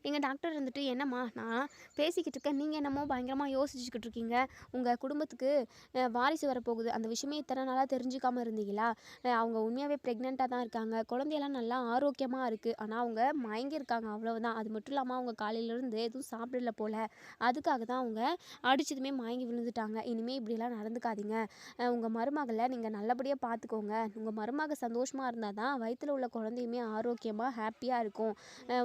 எங்கள் டாக்டர் இருந்துட்டு, என்னம்மா நான் பேசிக்கிட்டு இருக்கேன், நீங்கள் என்னமோ பயங்கரமாக யோசிச்சுக்கிட்டு இருக்கீங்க, உங்கள் குடும்பத்துக்கு வாரிசு வரப்போகுது, அந்த விஷயமே இத்தனை நாளாக தெரிஞ்சுக்காமல் இருந்தீங்களா, அவங்க உண்மையாகவே ப்ரெக்னெண்ட்டாக தான் இருக்காங்க, குழந்தையெல்லாம் நல்லா ஆரோக்கியமாக இருக்குது, ஆனால் அவங்க மயங்கியிருக்காங்க அவ்வளவுதான், அது மட்டும் இல்லாமல் அவங்க காலையிலேருந்து எதுவும் சாப்பிடல போல், அதுக்காக தான் அவங்க அடிச்சதுமே மயங்கி விழுந்துட்டாங்க, இனிமேல் இப்படிலாம் நடந்துக்காதீங்க, உங்கள் மருமகளை நீங்கள் நல்லபடியாக பார்த்துக்கோங்க, உங்கள் மருமக சந்தோஷமாக இருந்தால் தான் வயிற்றில் உள்ள குழந்தையுமே ஆரோக்கியமாக ஹாப்பியாக இருக்கும்,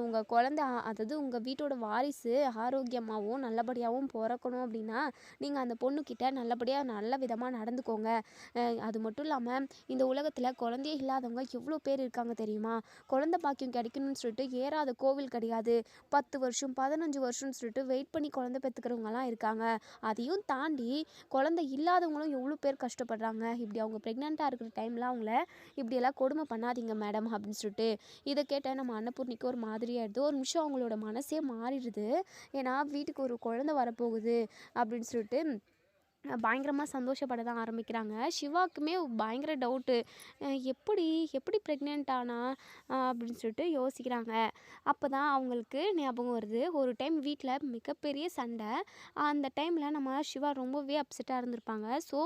உங்கள் குழந்தை அதை அதாவது உங்கள் வீட்டோட வாரிசு ஆரோக்கியமாகவும் நல்லபடியாகவும் பிறக்கணும் அப்படின்னா நீங்கள் அந்த பொண்ணுக்கிட்ட நல்லபடியாக நல்ல விதமாக நடந்துக்கோங்க. அது மட்டும் இல்லாமல் இந்த உலகத்தில் குழந்தையே இல்லாதவங்க எவ்வளோ பேர் இருக்காங்க தெரியுமா? குழந்தை பாக்கியம் கிடைக்கணும்னு சொல்லிட்டு ஏறாத கோவில் கிடையாது. 10 வருஷம் 15 வருஷம்னு சொல்லிட்டு வெயிட் பண்ணி குழந்தை பெற்றுக்கிறவங்கலாம் இருக்காங்க. அதையும் தாண்டி குழந்தை இல்லாதவங்களும் எவ்வளோ பேர் கஷ்டப்படுறாங்க. இப்படி அவங்க ப்ரெக்னெண்ட்டாக இருக்கிற டைமில் அவங்கள இப்படியெல்லாம் கொடுமை பண்ணாதீங்க மேடம் அப்படின்னு சொல்லிட்டு இதை கேட்டால் நம்ம அன்னபூர்ணிக்கு ஒரு மாதிரியாயிடுது. ஒரு நிமிஷம் அவங்களோட மனசே மாறிடுது. ஏன்னா வீட்டுக்கு ஒரு குழந்தை வரப்போகுது அப்படின்னு சொல்லிட்டு பயங்கரமாக சந்தோஷப்பட தான் ஆரம்பிக்கிறாங்க. சிவாக்குமே பயங்கர டவுட்டு. எப்படி எப்படி ப்ரெக்னென்ட் ஆனா அப்படின்னு சொல்லிட்டு யோசிக்கிறாங்க. அப்போ தான் அவங்களுக்கு ஞாபகம் வருது. ஒரு டைம் வீட்டில் மிகப்பெரிய சண்டை. அந்த டைமில் நம்ம சிவா ரொம்பவே அப்செட்டாக இருந்திருப்பாங்க. ஸோ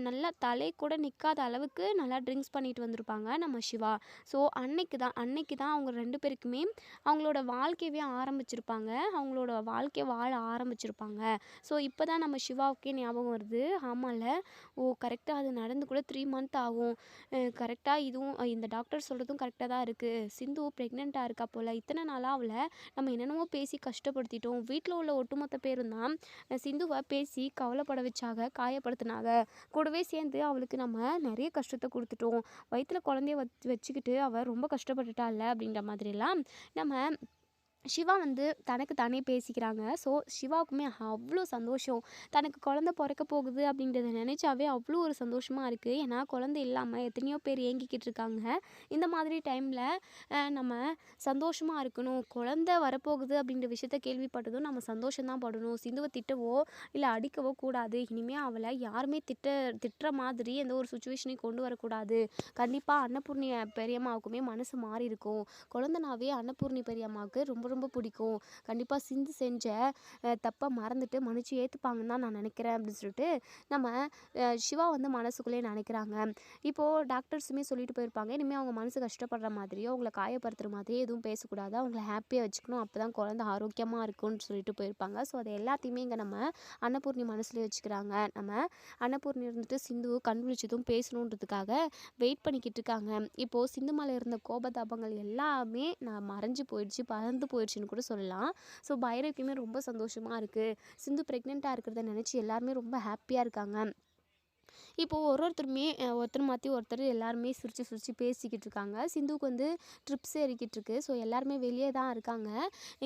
நல்லா தலை கூட நிற்காத அளவுக்கு நல்லா ட்ரிங்க்ஸ் பண்ணிட்டு வந்திருப்பாங்க நம்ம சிவா. ஸோ அன்னைக்கு தான் அவங்க 2 பேருக்குமே அவங்களோட வாழ்க்கையவே ஆரம்பிச்சிருப்பாங்க. அவங்களோட வாழ்க்கையை வாழ ஆரம்பிச்சிருப்பாங்க. ஸோ இப்போ தான் நம்ம சிவாவுக்கே ஞாபகம் வருது. ஆமாம்ல, ஓ கரெக்டாக அது நடந்து கூட 3 மந்த் ஆகும். கரெக்டாக இதுவும் இந்த டாக்டர் சொல்கிறதும் கரெக்டாக தான் இருக்குது. சிந்து ப்ரெக்னெண்ட்டாக இருக்கா போல். இத்தனை நாளாக அவளை நம்ம என்னென்னமோ பேசி கஷ்டப்படுத்திட்டோம். வீட்டில் உள்ள ஒட்டுமொத்த பேரும் தான் சிந்துவை பேசி கவலைப்பட வச்சாங்க, காயப்படுத்தினாங்க. கூடவே சேர்ந்து அவளுக்கு நம்ம நிறைய கஷ்டத்தை கொடுத்துட்டோம். வயிற்றில் குழந்தைய வச்சுக்கிட்டு அவள் ரொம்ப கஷ்டப்பட்டுட்டாள்ல அப்படின்ற மாதிரிலாம் நம்ம சிவா தனக்கு தானே பேசிக்கிறாங்க. ஸோ சிவாவுக்குமே அவ்வளோ சந்தோஷம். தனக்கு குழந்த பிறக்க போகுது அப்படின்றத நினச்சாவே அவ்வளோ ஒரு சந்தோஷமாக இருக்குது. ஏன்னா குழந்தை இல்லாமல் எத்தனையோ பேர் ஏங்கிக்கிட்டு இருக்காங்க. இந்த மாதிரி டைமில் நம்ம சந்தோஷமாக இருக்கணும். குழந்த வரப்போகுது அப்படின்ற விஷயத்த கேள்விப்பட்டதும் நம்ம சந்தோஷம்தான் படணும். சிந்துவை திட்டவோ இல்லை அடிக்கவோ கூடாது. இனிமேல் அவளை யாருமே திட்டுற மாதிரி எந்த ஒரு சுச்சுவேஷனையும் கொண்டு வரக்கூடாது. கண்டிப்பாக அன்னபூர்ணி பெரியம்மாவுக்குமே மனசு மாறி இருக்கும். குழந்தனாவே அன்னபூர்ணி பெரியம்மாவுக்கு ரொம்ப ரொம்ப பிடிக்கும். கண்டிப்பாக சிந்து செஞ்ச தப்பை மறந்துட்டு மன்னிச்சு ஏற்றுப்பாங்கன்னு தான் நான் நினைக்கிறேன் அப்படின்னு சொல்லிட்டு நம்ம சிவா மனசுக்குள்ளே நினைக்கிறாங்க. இப்போது டாக்டர்ஸுமே சொல்லிட்டு போயிருப்பாங்க, இனிமேல் அவங்க மனசு கஷ்டப்படுற மாதிரியோ அவங்கள காயப்படுத்துகிற மாதிரியோ எதுவும் பேசக்கூடாது. அவங்கள ஹாப்பியாக வச்சுக்கணும். அப்போ தான் குழந்தை ஆரோக்கியமாக இருக்கும்னு சொல்லிட்டு போயிருப்பாங்க. ஸோ அதை எல்லாத்தையுமே இங்கே நம்ம அன்னபூர்ணி மனசில் வச்சுக்கிறாங்க. நம்ம அன்னபூர்ணி சிந்து கண் விழிச்சதும் பேசணுன்றதுக்காக வெயிட் பண்ணிக்கிட்டு இருக்காங்க. இப்போது சிந்து மேலே இருந்த கோபதாபங்கள் எல்லாமே நான் மறைஞ்சு போயிடுச்சு, பறந்து போயிடுச்சுன்னு கூட சொல்லலாம். ஸோ பைரவிக்குமே ரொம்ப சந்தோஷமாக இருக்குது. சிந்து ப்ரெக்னெண்ட்டாக இருக்கிறத நினச்சி எல்லாருமே ரொம்ப ஹாப்பியாக இருக்காங்க. இப்போது ஒருத்தருமே ஒருத்தர் மாற்றி ஒருத்தர் எல்லாருமே சிரித்து பேசிக்கிட்டு இருக்காங்க. சிந்துவுக்கு ட்ரிப்ஸ் ஏறிக்கிட்டு இருக்கு. ஸோ எல்லாருமே வெளியே தான் இருக்காங்க.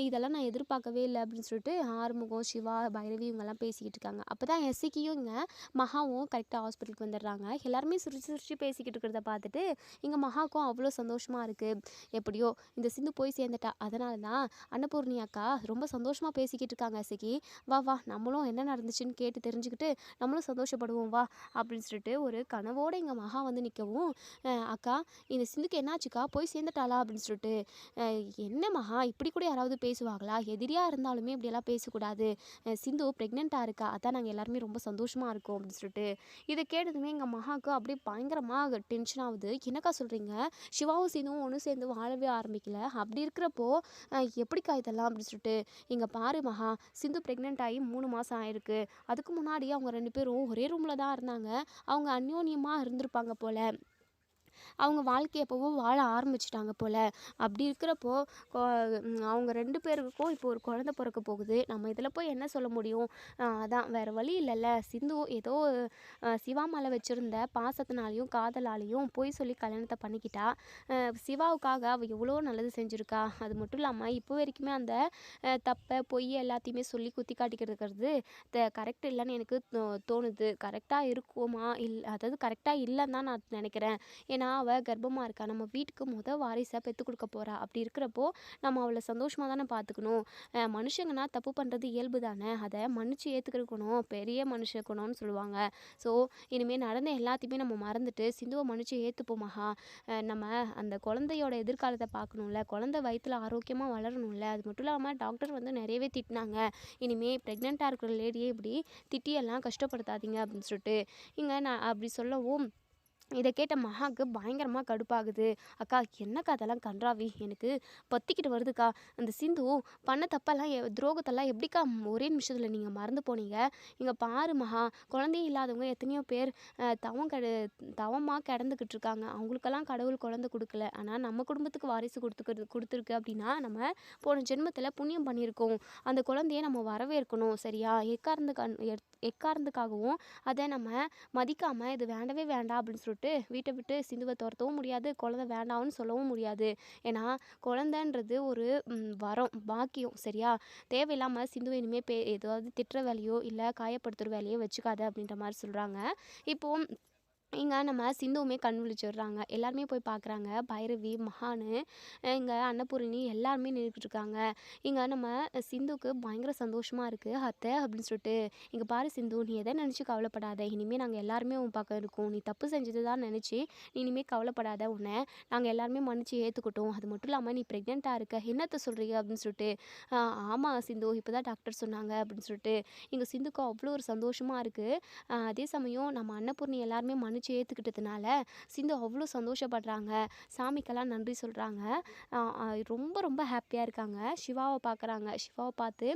இதெல்லாம் நான் எதிர்பார்க்கவே இல்லை அப்படின்னு சொல்லிட்டு ஆறுமுகம், சிவா, பைரவி இவங்கெல்லாம் பேசிக்கிட்டு இருக்காங்க. அப்போ தான் எஸ்சிக்கியும் இங்கே மகாவும் கரெக்டாக ஹாஸ்பிட்டலுக்கு வந்துடுறாங்க. எல்லாருமே சிரித்து பேசிக்கிட்டு இருக்கிறத பார்த்துட்டு இங்கே மகாவுக்கும் அவ்வளோ சந்தோஷமாக இருக்குது. எப்படியோ இந்த சிந்து போய் சேர்ந்துட்டா. அதனால தான் அன்னபூர்ணி அக்கா ரொம்ப சந்தோஷமாக பேசிக்கிட்டு இருக்காங்க. எஸ்சிக்கு வா வா நம்மளும் என்ன நடந்துச்சுன்னு கேட்டு தெரிஞ்சுக்கிட்டு நம்மளும் சந்தோஷப்படுவோம் வா அப்படின்னு சொல்லிட்டு ஒரு கனவோடு எங்கள் மகா நிற்கவும், அக்கா இந்த சிந்துக்கு என்னாச்சுக்கா போய் சேர்ந்துட்டாளா அப்படின்னு சொல்லிட்டு, என்ன மகா இப்படி கூட யாராவது பேசுவாங்களா? எதிரியாக இருந்தாலுமே இப்படியெல்லாம் பேசக்கூடாது. சிந்து ப்ரெக்னெண்ட்டாக இருக்கா, அதான் நாங்கள் எல்லாருமே ரொம்ப சந்தோஷமாக இருக்கோம் அப்படின்னு சொல்லிட்டு இதை கேட்டதுமே எங்கள் மகாவுக்கு அப்படியே பயங்கரமாக டென்ஷன் ஆகுது. என்னக்கா சொல்கிறீங்க? சிவாவும் சிந்துவும் ஒன்று சேர்ந்து வாழவே ஆரம்பிக்கல. அப்படி இருக்கிறப்போ எப்படிக்கா இதெல்லாம் அப்படின்னு சொல்லிட்டு, இங்கே பாரு மகா, சிந்து ப்ரெக்னென்ட் ஆகி 3 மாதம் ஆயிருக்கு. அதுக்கு முன்னாடி அவங்க 2 பேரும் ஒரே ரூமில் தான் இருந்தாங்க. அவங்க அந்யோன்யமாக இருந்திருப்பாங்க போல. அவங்க வாழ்க்கை எப்போவோ வாழ ஆரம்பிச்சிட்டாங்க போல். அப்படி இருக்கிறப்போ அவங்க 2 பேருக்கும் இப்போ ஒரு குழந்தை பிறக்க போகுது. நம்ம இதில் போய் என்ன சொல்ல முடியும்? அதான் வேறு வழி இல்லைல்ல. சிந்து ஏதோ சிவா மேலே வச்சுருந்த பாசத்தினாலையும் காதலாலையும் பொய் சொல்லி கல்யாணத்தை பண்ணிக்கிட்டா. சிவாவுக்காக அவள் எவ்வளோ நல்லது செஞ்சுருக்கா. அது மட்டும் இல்லாமல் இப்போ வரைக்குமே அந்த தப்பை பொய் எல்லாத்தையுமே சொல்லி குத்தி காட்டிக்கிறது கரெக்ட் இல்லைன்னு எனக்கு தோணுது. கரெக்டாக இருக்குமா அதாவது கரெக்டாக இல்லைன்னு தான் நான் நினைக்கிறேன். ஏன்னா அவள் கர்ப்பமாக இருக்கா. நம்ம வீட்டுக்கு வாரிசாக பெற்றுக் கொடுக்க போகிறா. அப்படி இருக்கிறப்போ நம்ம அவளை சந்தோஷமாக தானே பார்த்துக்கணும். மனுஷங்கன்னா தப்பு பண்ணுறது இயல்பு தானே. அதை மன்னிச்சு ஏற்றுக்கணும் பெரிய மனுஷ குணம்னு சொல்லுவாங்க. ஸோ இனிமேல் நடந்த எல்லாத்தையுமே நம்ம மறந்துட்டு சிந்துவை மன்னிச்சு ஏற்றுப்போமாகா. நம்ம அந்த குழந்தையோட எதிர்காலத்தை பார்க்கணும்ல. குழந்தை வயிற்றில் ஆரோக்கியமாக வளரணும்ல. அது மட்டும் இல்லாமல் டாக்டர் நிறையவே திட்டினாங்க. இனிமேல் ப்ரெக்னெண்ட்டாக இருக்கிற லேடியே இப்படி திட்டியெல்லாம் கஷ்டப்படுத்தாதீங்க அப்படின்னு சொல்லிட்டு இங்கே நான் அப்படி சொல்லவும் இத கேட்ட மகாக்கு பயங்கரமா கடுப்பாகுது. "அக்கா என்னக்கா அதெல்லாம் கண்றாவி! எனக்கு பத்திக்கிட்டு வருதுக்கா. அந்த சிந்து பண்ண தப்பெல்லாம் துரோகத்தெல்லாம் எப்படிக்கா ஒரே நிமிஷத்துல நீங்க மறந்து போனீங்க? இங்க பாரு மகா, குழந்தையே இல்லாதவங்க எத்தனையோ பேர் தவமா கிடந்துக்கிட்டு இருக்காங்க. அவங்களுக்கெல்லாம் கடவுள் குழந்தை குடுக்கல. ஆனா நம்ம குடும்பத்துக்கு வாரிசு குடுத்துருக்கு அப்படின்னா, நம்ம போன ஜென்மத்துல புண்ணியம் பண்ணியிருக்கோம். அந்த குழந்தைய நம்ம வரவேற்கணும். சரியா? எக்காரணத்துக்காகவும் அத நம்ம மதிக்காம இது வேண்டவே வேண்டாம் அப்படின்னு சொல்லிட்டு வீட்டை விட்டு சிந்துவை துரத்தவும் முடியாது, குழந்தை வேண்டாம்னு சொல்லவும் முடியாது. ஏன்னா குழந்தைன்றது ஒரு வரம், பாக்கியம். சரியா? தேவையில்லாமல் சிந்துவை இனிமேல் ஏதாவது திட்டுற வேலையோ இல்லை காயப்படுத்துகிற வேலையோ வச்சுக்காத அப்படின்ற மாதிரி சொல்கிறாங்க. இப்போ இங்க நம்ம சிந்துவுமே கண் விழிச்சிடுறாங்க. எல்லாருமே போய் பார்க்குறாங்க. பைரவி, மகானு, இங்க அன்னபூரணி எல்லாருமே நின்றுக்கிட்டு இருக்காங்க. இங்க நம்ம சிந்துக்கு பயங்கர சந்தோஷமா இருக்கு. "அத்தை" அப்படின்னு சொல்லிட்டு, "இங்க பாரு சிந்து, நீ எதை நினச்சி கவலைப்படாத. இனிமேல் நாங்கள் எல்லாருமே உன் பக்கம் இருக்கோம். நீ தப்பு செஞ்சது தான் நினச்சி நீ இனிமேல் கவலைப்படாத. உன்னை நாங்கள் எல்லாருமே மன்னிச்சு ஏற்றுக்கிட்டோம். அது மட்டும் இல்லாமல் நீ ப்ரெக்னெண்ட்டாக இருக்க. என்னத்த சொல்கிறீங்க?" அப்படின்னு சொல்லிட்டு, ஆமாம் சிந்து, இப்போ தான் டாக்டர் சொன்னாங்க" அப்படின்னு சொல்லிட்டு, இங்க சிந்துக்கு அவ்வளோ ஒரு சந்தோஷமாக இருக்குது. அதே சமயம் நம்ம அன்னபூர்ணி எல்லாருமே மன்னிச்சு ஏற்றுக்கிட்டதுனால சிந்து அவ்வளோ சந்தோஷப்படுறாங்க. சாமிக்கெல்லாம் நன்றி சொல்கிறாங்க. ரொம்ப ரொம்ப ஹாப்பியாக இருக்காங்க. சிவாவை பார்க்குறாங்க. சிவாவை பார்த்து,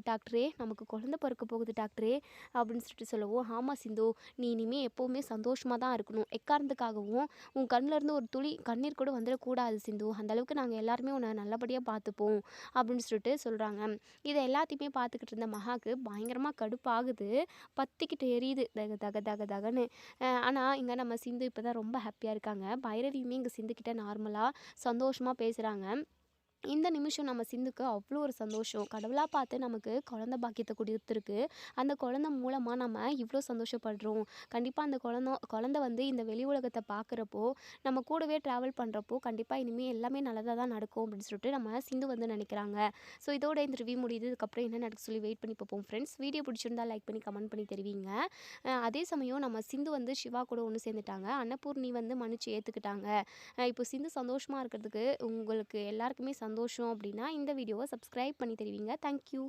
டாக்டரே நமக்கு குழந்தை பிறக்க போகுது டாக்டரே" அப்படின்னு சொல்லிட்டு சொல்லவும், "ஆமாம் சிந்து, நீ இனிமேல் எப்போவுமே சந்தோஷமாக தான் இருக்கணும். எக்காரணத்துக்காகவும் உன் கண்ணிலேருந்து ஒரு துளி கண்ணீர் கூட வந்துடக்கூடாது சிந்து. அந்தளவுக்கு நாங்கள் எல்லாருமே உன்னை நல்லபடியாக பார்த்துப்போம்" அப்படின்னு சொல்லிட்டு சொல்கிறாங்க. இதை எல்லாத்தையுமே பார்த்துக்கிட்டு இருந்த மகாக்கு பயங்கரமாக கடுப்பாகுது. பத்திக்கிட்டு எரியுது தக தக தக தகன்னு. ஆனால் இங்கே நம்ம சிந்து இப்போ தான் ரொம்ப ஹாப்பியாக இருக்காங்க. பைரவியுமே இங்கே சிந்துக்கிட்ட நார்மலாக சந்தோஷமாக பேசுகிறாங்க. இந்த நிமிஷம் நம்ம சிந்துக்கு அவ்வளோ ஒரு சந்தோஷம். கடவுளாக பார்த்து நமக்கு குழந்த பாக்கியத்தை கொடுத்துருக்கு. அந்த குழந்த மூலமாக நம்ம இவ்வளோ சந்தோஷப்படுறோம். கண்டிப்பாக அந்த குழந்த வந்து இந்த வெளி உலகத்தை பார்க்குறப்போ, நம்ம கூடவே ட்ராவல் பண்ணுறப்போ கண்டிப்பாக இனிமேல் எல்லாமே நல்லதாக தான் நடக்கும் அப்படின்னு சொல்லிட்டு நம்ம சிந்து வந்து நினைக்கிறாங்க. ஸோ இதோட இந்த ரிவ்யூ முடியுது. இதுக்கப்புறம் என்ன நடக்குன்னு சொல்லி வெயிட் பண்ணி பார்ப்போம் ஃப்ரெண்ட்ஸ். வீடியோ பிடிச்சிருந்தா லைக் பண்ணி கமெண்ட் பண்ணி தெரிவிங்க. அதே சமயம் நம்ம சிந்து வந்து சிவா கூட ஒன்று சேர்ந்துட்டாங்க. அன்னபூர்ணி வந்து மன்னிச்சு ஏற்றுக்கிட்டாங்க. இப்போ சிந்து சந்தோஷமாக இருக்கிறதுக்கு உங்களுக்கு எல்லாருக்குமே சந்தோஷம் அப்படின்னா இந்த வீடியோவை சப்ஸ்கிரைப் பண்ணி தெரிவிங்க. தேங்க்யூ.